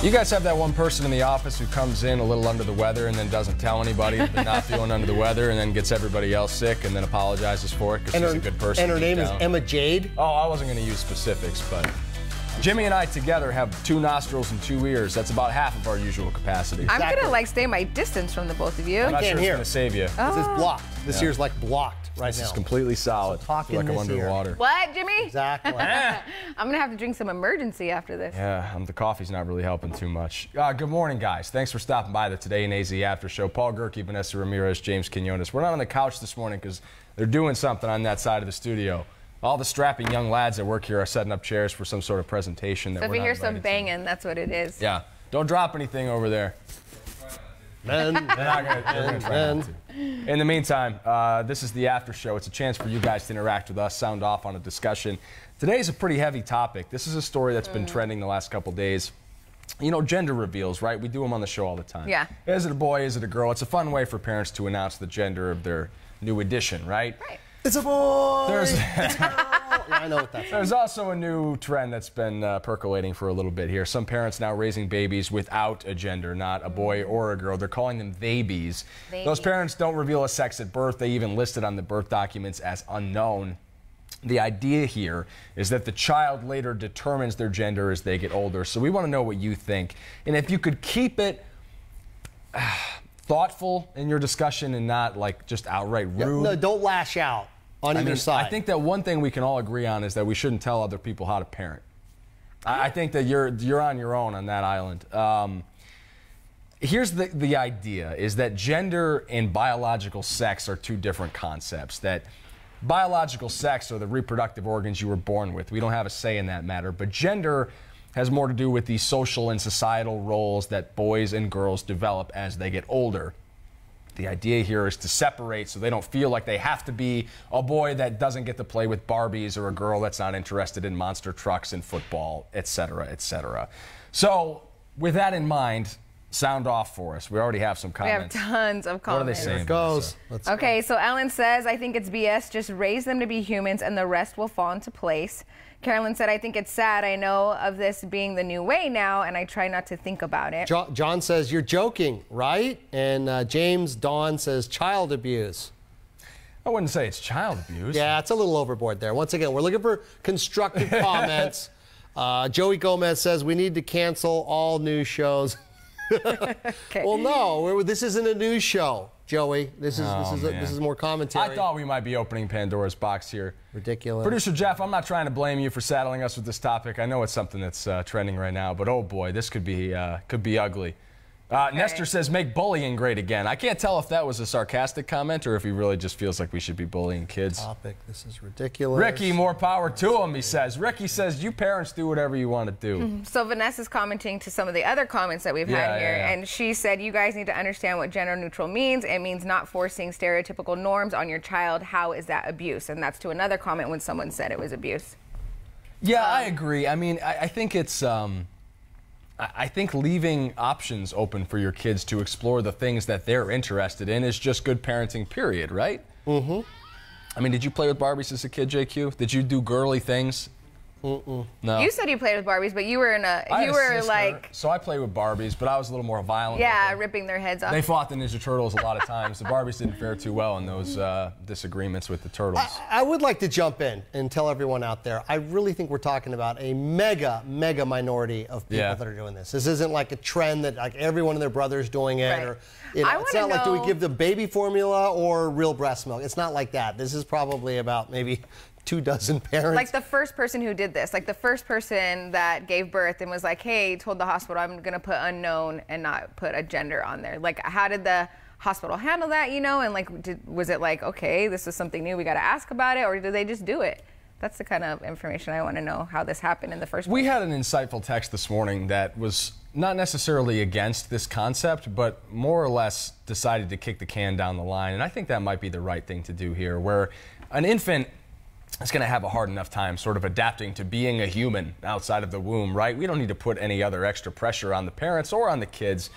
You guys have that one person in the office who comes in a little under the weather and then doesn't tell anybody they're not feeling under the weather and then gets everybody else sick and then apologizes for it because she's a good person. And her name is Emma Jade? Oh, I wasn't going to use specifics, but Jimmy and I together have 2 nostrils and 2 ears. That's about half of our usual capacity. Exactly. I'm going to stay my distance from the both of you. I'm not sure it's going to save you. This is blocked. This ear's like blocked right now. This is completely solid. So talk I feel like I'm under the water. What, Jimmy? Exactly. I'm going to have to drink some emergency after this. Yeah, the coffee's not really helping too much. Good morning, guys. Thanks for stopping by the Today in AZ After Show. Paul Gerke, Vanessa Ramirez, James Quinones. We're not on the couch this morning because they're doing something on that side of the studio. All the strapping young lads that work here are setting up chairs for some sort of presentation. That so if you hear some banging, that's what it is. Yeah. Don't drop anything over there. Men. In the meantime, this is the After Show. It's a chance for you guys to interact with us, sound off on a discussion. Today's a pretty heavy topic. This is a story that's been trending the last couple days. You know, gender reveals, right? We do them on the show all the time. Yeah. Is it a boy? Is it a girl? It's a fun way for parents to announce the gender of their new addition, right? Right. It's a boy. Yeah, I know what that's. There's also a new trend that's been percolating for a little bit here. Some parents now raising babies without a gender, not a boy or a girl. They're calling them babies. Those parents don't reveal a sex at birth. They even list it on the birth documents as unknown. The idea here is that the child later determines their gender as they get older. So we want to know what you think. And if you could keep it thoughtful in your discussion and not like just outright rude. No, don't lash out on either side. I think that one thing we can all agree on is that we shouldn't tell other people how to parent. I think that you're on your own on that island. Here's the idea, is that gender and biological sex are 2 different concepts. That biological sex are the reproductive organs you were born with. We don't have a say in that matter. But gender has more to do with the social and societal roles that boys and girls develop as they get older. The idea here is to separate so they don't feel like they have to be a boy that doesn't get to play with Barbies or a girl that's not interested in monster trucks and football, etc., etc. So, with that in mind, sound off for us. We already have some comments. We have tons of comments. What are they saying? Here it goes. Okay, so Ellen says, I think it's BS. Just raise them to be humans and the rest will fall into place. Carolyn said, I think it's sad. I know of this being the new way now, and I try not to think about it. John says, you're joking, right? And James Dawn says, child abuse. I wouldn't say it's child abuse. Yeah, it's a little overboard there. Once again, we're looking for constructive comments. Joey Gomez says, we need to cancel all news shows. Okay. Well, no, this isn't a news show, Joey. This is more commentary. I thought we might be opening Pandora's box here. Ridiculous. Producer Jeff, I'm not trying to blame you for saddling us with this topic. I know it's something that's trending right now, but oh boy, this could be ugly. Okay. Nestor says, make bullying great again. I can't tell if that was a sarcastic comment or if he really just feels like we should be bullying kids. This is ridiculous. Ricky, more power to him, he says. Ricky says, you parents do whatever you want to do. So Vanessa's commenting to some of the other comments that we've had here, and she said, you guys need to understand what gender neutral means. It means not forcing stereotypical norms on your child. How is that abuse? And that's to another comment when someone said it was abuse. Yeah, I agree. I mean, I think it's... I think leaving options open for your kids to explore the things that they're interested in is just good parenting, period, right? Mm-hmm. I mean, did you play with Barbies as a kid, JQ? Did you do girly things? Mm-mm. No. You said you played with Barbies, but you were in a, So I played with Barbies, but I was a little more violent. Yeah, ripping their heads off. They fought the Ninja Turtles a lot of times. The Barbies didn't fare too well in those disagreements with the Turtles. I would like to jump in and tell everyone out there, I really think we're talking about a mega minority of people that are doing this. This isn't like a trend that like everyone and their brother's doing it. Right. Or, it's not like, do we give the baby formula or real breast milk? It's not like that. This is probably about maybe 24 parents. Like the first person who did this, like the first person that gave birth and was like, hey, told the hospital I'm going to put unknown and not put a gender on there. Like, how did the hospital handle that, you know? And like, was it like, okay, this is something new, we got to ask about it, or did they just do it? That's the kind of information I want to know, how this happened in the first place. We had an insightful text this morning that was not necessarily against this concept, but more or less decided to kick the can down the line. And I think that might be the right thing to do here, where an infant is going to have a hard enough time sort of adapting to being a human outside of the womb, right? We don't need to put any other extra pressure on the parents or on the kids.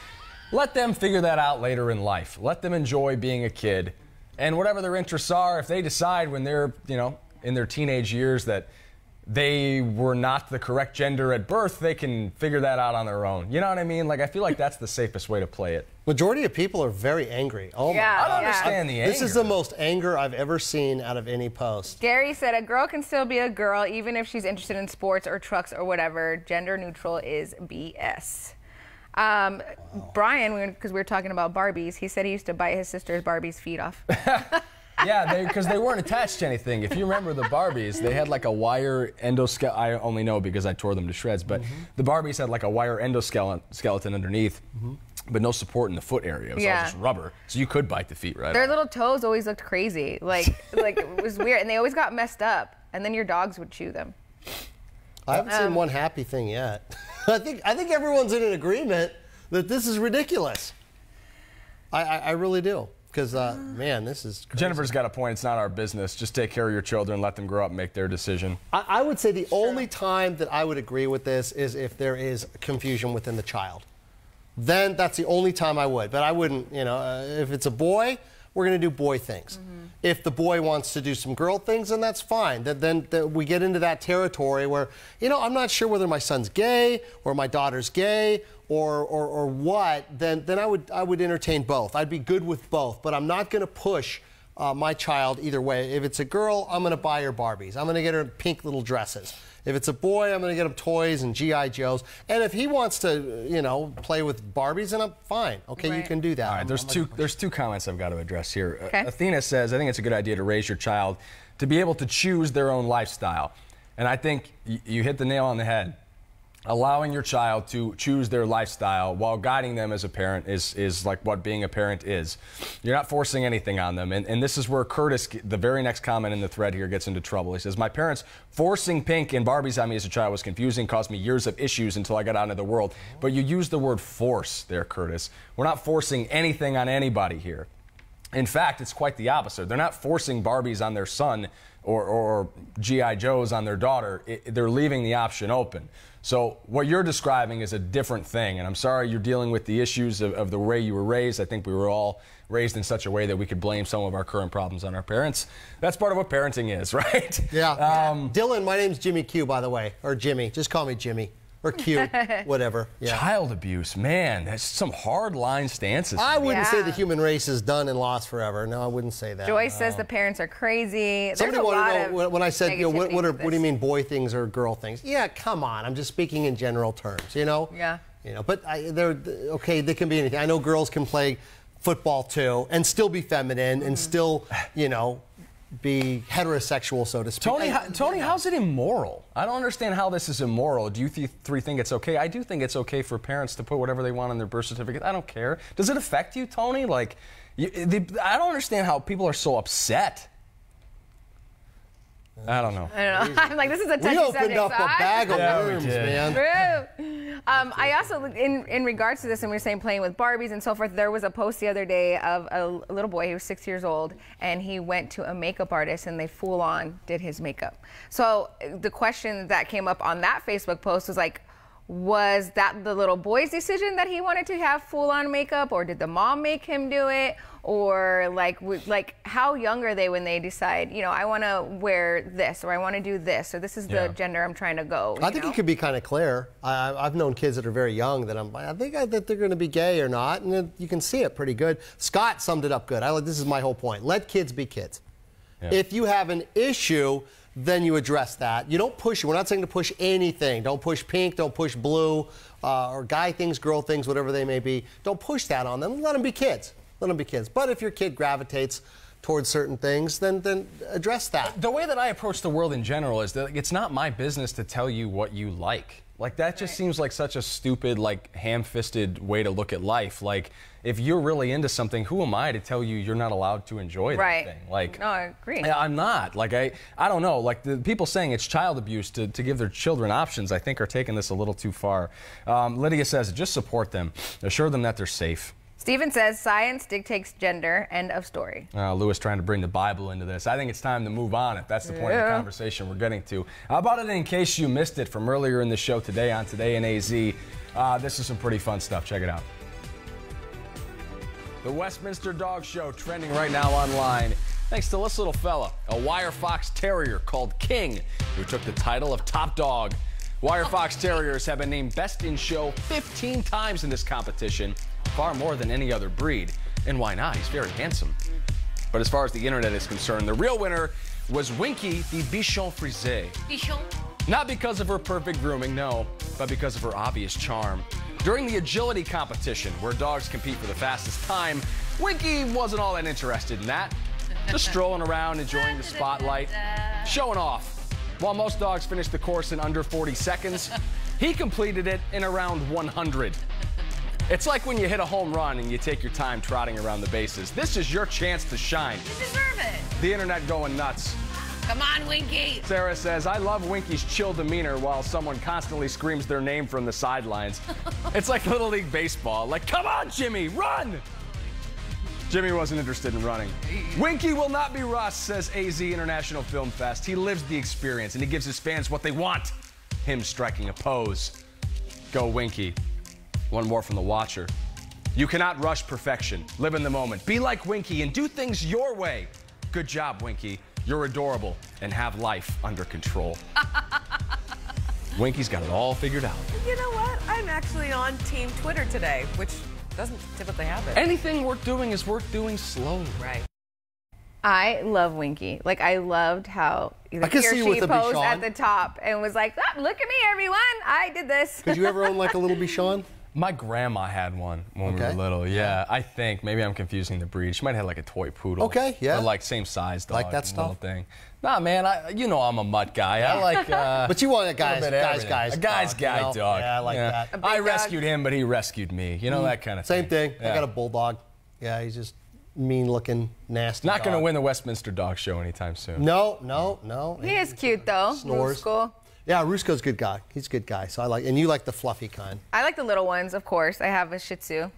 Let them figure that out later in life. Let them enjoy being a kid. And whatever their interests are, if they decide when they're, you know, in their teenage years that they were not the correct gender at birth, they can figure that out on their own. You know what I mean? Like, I feel like that's the safest way to play it. Majority of people are very angry. Oh my! I don't understand the anger. This is the most anger I've ever seen out of any post. Gary said a girl can still be a girl even if she's interested in sports or trucks or whatever. Gender neutral is BS. Brian, because we were talking about Barbies, he said he used to bite his sister's Barbie's feet off. Yeah, because they weren't attached to anything. If you remember the Barbies, they had like a wire endoskeleton. I only know because I tore them to shreds, but the Barbies had like a wire endoskeleton underneath, but no support in the foot area. It was all just rubber, so you could bite the feet right Their off. little toes always looked crazy. Like it was weird, and they always got messed up, and then your dogs would chew them. I haven't seen one happy thing yet. I think everyone's in an agreement that this is ridiculous. I really do. Because, man, this is crazy. Jennifer's got a point. It's not our business. Just take care of your children, let them grow up and make their decision. I would say the only time that I would agree with this is if there is confusion within the child. Then that's the only time I would. But I wouldn't, you know, if it's a boy, we're going to do boy things. If the boy wants to do some girl things, then that's fine. Then we get into that territory where, you know, I'm not sure whether my son's gay or my daughter's gay or what, then I would entertain both. I'd be good with both, but I'm not going to push my child either way. If it's a girl, I'm going to buy her Barbies. I'm going to get her pink little dresses. If it's a boy, I'm going to get him toys and G.I. Joes. And if he wants to, you know, play with Barbies, then I'm fine. Okay, you can do that. All right, there's two comments I've got to address here. Okay. Athena says, I think it's a good idea to raise your child to be able to choose their own lifestyle. And I think you hit the nail on the head. Allowing your child to choose their lifestyle while guiding them as a parent is like what being a parent is. You're not forcing anything on them. And this is where Curtis, the very next comment in the thread here, gets into trouble. He says, my parents forcing pink and Barbies on me as a child was confusing, caused me years of issues until I got out into the world. But you used the word force there, Curtis. We're not forcing anything on anybody here. In fact, it's quite the opposite. They're not forcing Barbies on their son or G.I. Joes on their daughter. They're leaving the option open. So what you're describing is a different thing, and I'm sorry you're dealing with the issues of the way you were raised. I think we were all raised in such a way that we could blame some of our current problems on our parents. That's part of what parenting is, right? Yeah. Dylan, my name's Jimmy Q, by the way, or Jimmy. Just call me Jimmy. Or Q, whatever. Yeah. Child abuse, man, that's some hard line stances. I wouldn't say the human race is done and lost forever. No, I wouldn't say that. Joyce says the parents are crazy. Somebody wanted to know when I said, you know, what do you mean boy things or girl things? Yeah, come on. I'm just speaking in general terms, you know? Yeah. You know, but okay, they can be anything. I know girls can play football too and still be feminine and still, you know, be heterosexual, so to speak. Tony, how's it immoral? I don't understand how this is immoral. Do you three think it's okay? I do think it's okay for parents to put whatever they want on their birth certificate. I don't care. Does it affect you, Tony? Like, I don't understand how people are so upset. I don't know. I'm like, this is a touchy subject. We opened up so a bag of worms, man. I also, in regards to this, and we were saying playing with Barbies and so forth, there was a post the other day of a little boy, he was 6 years old, and he went to a makeup artist and they full on did his makeup. So the question that came up on that Facebook post was like, was that the little boy's decision that he wanted to have full-on makeup, or did the mom make him do it? Or like how young are they when they decide, you know, I want to wear this, or I want to do this, or this is the gender I'm trying to go? I think it could be kind of clear. I've known kids that are very young that I think that they're going to be gay or not, and then you can see it pretty good. Scott summed it up good. This is my whole point. Let kids be kids. Yeah. If you have an issue, then you address that. You don't push it. We're not saying to push anything. Don't push pink, don't push blue, or guy things, girl things, whatever they may be. Don't push that on them. Let them be kids. Let them be kids. But if your kid gravitates towards certain things, then address that. The way that I approach the world in general is that it's not my business to tell you what you like. Like, that just seems like such a stupid, like, ham-fisted way to look at life. Like, if you're really into something, who am I to tell you you're not allowed to enjoy that thing? Like, no, I agree. I'm not. Like, I don't know. Like, the people saying it's child abuse to give their children options, I think, are taking this a little too far. Lydia says, just support them. Assure them that they're safe. Steven says, science dictates gender, end of story. Lewis trying to bring the Bible into this. I think it's time to move on, if that's the point of the conversation we're getting to. How about it in case you missed it from earlier in the show today on Today in AZ? This is some pretty fun stuff. Check it out. The Westminster Dog Show trending right now online. Thanks to this little fella, a wire fox terrier called King, who took the title of top dog. Wire fox terriers have been named best in show 15 times in this competition, far more than any other breed. And why not? He's very handsome. But as far as the internet is concerned, the real winner was Winky the Bichon Frise. Bichon? Not because of her perfect grooming, no, but because of her obvious charm. During the agility competition, where dogs compete for the fastest time, Winky wasn't all that interested in that. Just strolling around, enjoying the spotlight, showing off. While most dogs finish the course in under 40 seconds, he completed it in around 100. It's like when you hit a home run and you take your time trotting around the bases. This is your chance to shine. You deserve it. The internet going nuts. Come on, Winky. Sarah says, I love Winky's chill demeanor while someone constantly screams their name from the sidelines. It's like Little League Baseball. Like, come on, Jimmy, run! Jimmy wasn't interested in running. Winky will not be Russ, says AZ International Film Fest. He lives the experience, and he gives his fans what they want. Him striking a pose. Go, Winky. One more from the Watcher. You cannot rush perfection. Live in the moment. Be like Winky and do things your way. Good job, Winky. You're adorable and have life under control. Winky's got it all figured out. You know what? I'm actually on Team Twitter today, which doesn't typically happen. Anything worth doing is worth doing slowly. Right. I love Winky. Like, I loved how he or she posed at the top and was like, oh, look at me, everyone. I did this. Did you ever own like a little Bichon? My grandma had one when we were little. Yeah, I think. Maybe I'm confusing the breed. She might have like a toy poodle. Okay, yeah. Or like same size dog. Like that stuff? Thing. Nah, man, you know I'm a mutt guy. I like... but you want a guy's guy dog. Yeah, I like that. I rescued him, but he rescued me. You know, that kind of thing. Same thing. Yeah. I got a bulldog. Yeah, he's just mean-looking, nasty Not going to win the Westminster Dog Show anytime soon. No. He is cute, though. Snores. Rusko. Yeah, Rusko's a good guy. He's a good guy. So I like, and you like the fluffy kind. I like the little ones, of course. I have a Shih Tzu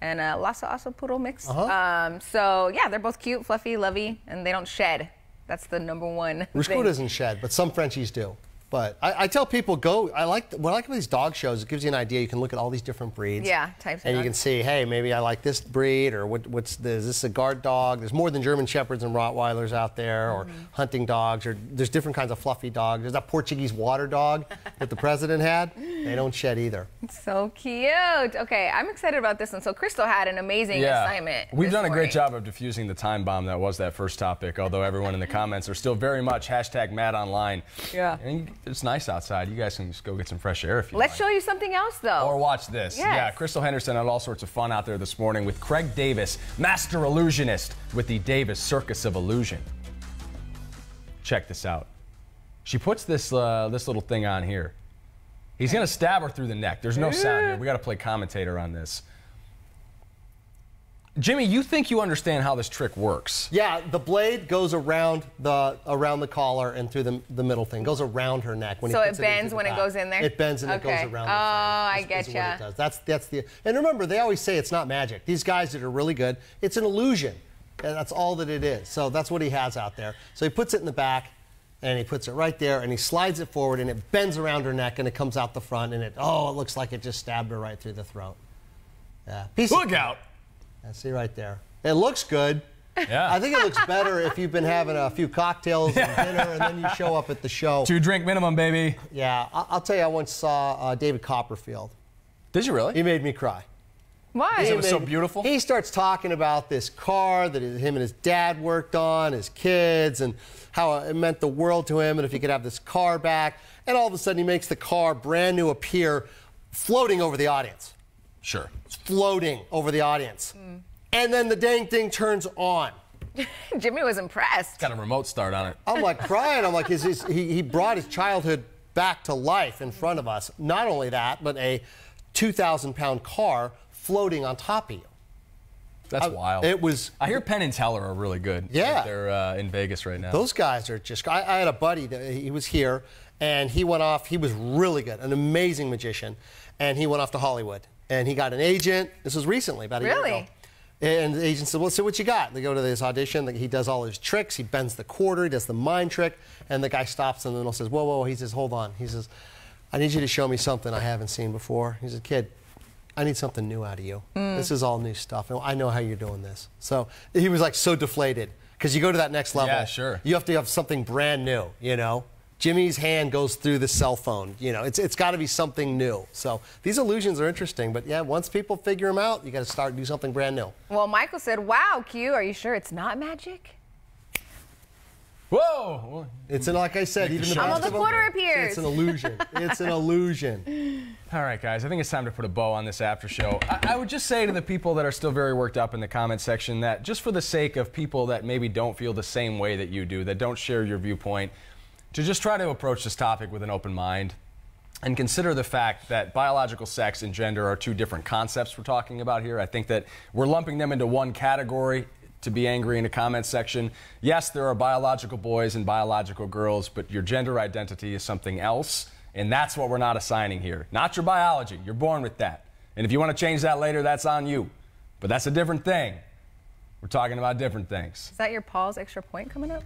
and a Lhasa Apso Poodle mix. So yeah, they're both cute, fluffy, lovey, and they don't shed. That's the #1 Rusko doesn't shed, but some Frenchies do. But I tell people, what I like about these dog shows, it gives you an idea. You can look at all these different breeds. Yeah, types of And you can see, hey, maybe I like this breed, or is this a guard dog? There's more than German Shepherds and Rottweilers out there, or hunting dogs, or there's different kinds of fluffy dogs. There's that Portuguese water dog that the president had. They don't shed either. So cute. Okay, I'm excited about this one. So Crystal had an amazing assignment. We've done a great job of diffusing the time bomb that was that first topic, although everyone in the comments are still very much #MadOnline. Yeah. And it's nice outside. You guys can just go get some fresh air if you Let's like. show you something else, though. Or watch this. Yes. Yeah, Crystal Henderson had all sorts of fun out there this morning with Craig Davis, master illusionist with the Davis Circus of Illusion. Check this out. She puts this little thing on here. He's going to stab her through the neck. There's no sound here. We got to play commentator on this. Jimmy, you think you understand how this trick works? Yeah, the blade goes around the collar and through the middle thing. Goes around her neck when so it bends when it goes in there. It bends and it goes around. Oh, I get you. That's the. And remember, they always say it's not magic. These guys that are really good, it's an illusion, and that's all that it is. So that's what he has out there. So he puts it in the back, and he puts it right there, and he slides it forward, and it bends around her neck, and it comes out the front, and it looks like it just stabbed her right through the throat. Yeah. Look out. See right there. It looks good. Yeah. I think it looks better if you've been having a few cocktails and dinner and then you show up at the show. 2-drink minimum, baby. Yeah. I'll tell you, I once saw David Copperfield. Did you really? He made me cry. Why? It was so beautiful? He starts talking about this car that him and his dad worked on, his kids, and how it meant the world to him, and if he could have this car back. And all of a sudden, he makes the car brand new appear floating over the audience. Sure. It's floating over the audience. And then the dang thing turns on. Jimmy was impressed. Got a remote start on it. I'm like crying. I'm like, he brought his childhood back to life in front of us. Not only that, but a 2,000-pound car floating on top of you. That's wild. It was. I hear Penn and Teller are really good. Yeah. They're in Vegas right now. Those guys are just. I had a buddy that he was here, and he went off. He was really good, an amazing magician, and he went off to Hollywood. And he got an agent. This was recently, about a year ago. And the agent said, well, so what you got? They go to this audition. He does all his tricks. He bends the quarter. He does the mind trick. And the guy stops him and says, whoa, whoa. He says, hold on. He says, I need you to show me something I haven't seen before. He says, kid, I need something new out of you. This is all new stuff. And I know how you're doing this. So he was like so deflated because you go to that next level. Yeah, sure. You have to have something brand new, you know? Jimmy's hand goes through the cell phone. You know, it's got to be something new. So these illusions are interesting, but yeah, once people figure them out, you got to do something brand new. Well, Michael said, "Wow, Q, are you sure it's not magic?" Whoa! It's like I said, even the quarter appears. It's an illusion. It's an illusion. All right, guys, I think it's time to put a bow on this after show. I would just say to the people that are still very worked up in the comment section that just for the sake of people that maybe don't feel the same way that you do, that don't share your viewpoint, to just try to approach this topic with an open mind and consider the fact that biological sex and gender are two different concepts we're talking about here. I think that we're lumping them into one category to be angry in the comment section. Yes, there are biological boys and biological girls, but your gender identity is something else, and that's what we're not assigning here. Not your biology. You're born with that. And if you want to change that later, that's on you. But that's a different thing. We're talking about different things. Is that your Paul's extra point coming up?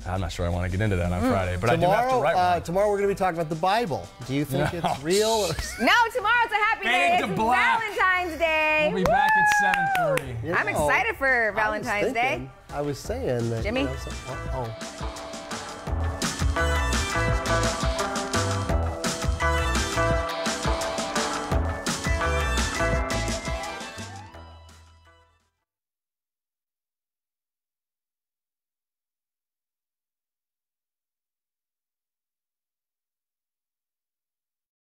I'm not sure I want to get into that on Friday, but tomorrow, I do have to write one. Tomorrow we're going to be talking about the Bible. Do you think it's real? Or... No, tomorrow's a happy day. It's Valentine's Day. We'll be back at 7:30. I'm excited for Valentine's Day. I was saying that. Jimmy? You know,